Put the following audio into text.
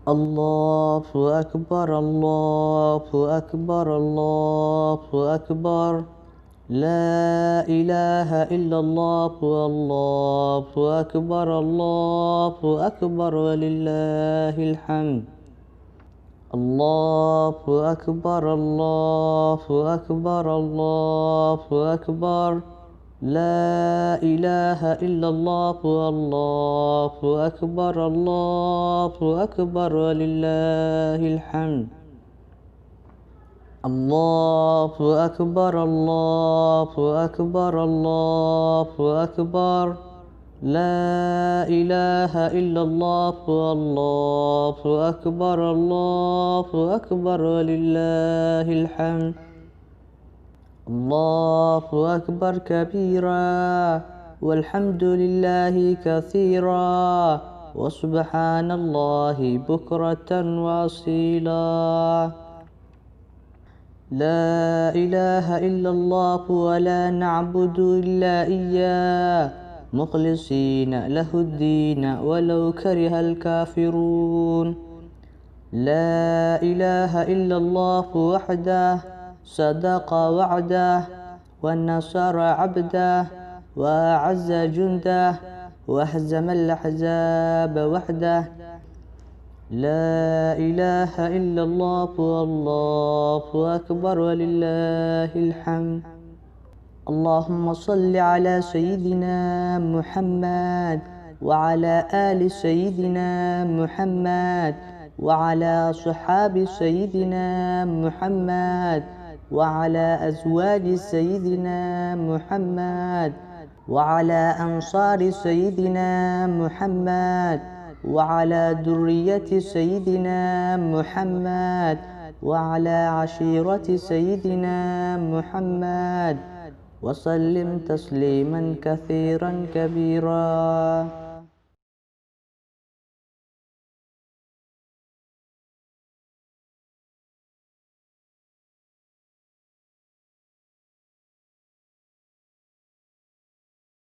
الله أكبر الله أكبر الله أكبر. لا إله إلا الله الله أكبر الله أكبر ولله الحمد. الله أكبر الله أكبر الله أكبر. لا إله إلا الله الله أكبر الله أكبر ولله الحمد. الله أكبر الله أكبر الله أكبر. لا إله إلا الله الله أكبر الله أكبر ولله الحمد. الله أكبر كبيرا والحمد لله كثيرا وسبحان الله بكرة وأصيلا. لا إله إلا الله ولا نعبد إلا إياه مخلصين له الدين ولو كره الكافرون. لا إله إلا الله وحده صدق وعده ونصر عبده وأعز جنده وهزم الأحزاب وحده. لا إله إلا الله الله أكبر ولله الحمد. اللهم صل على سيدنا محمد وعلى آل سيدنا محمد وعلى صحاب سيدنا محمد وعلى أزواج سيدنا محمد وعلى أنصار سيدنا محمد وعلى ذرية سيدنا محمد وعلى عشيرة سيدنا محمد وسلم تسليما كثيرا كبيرا.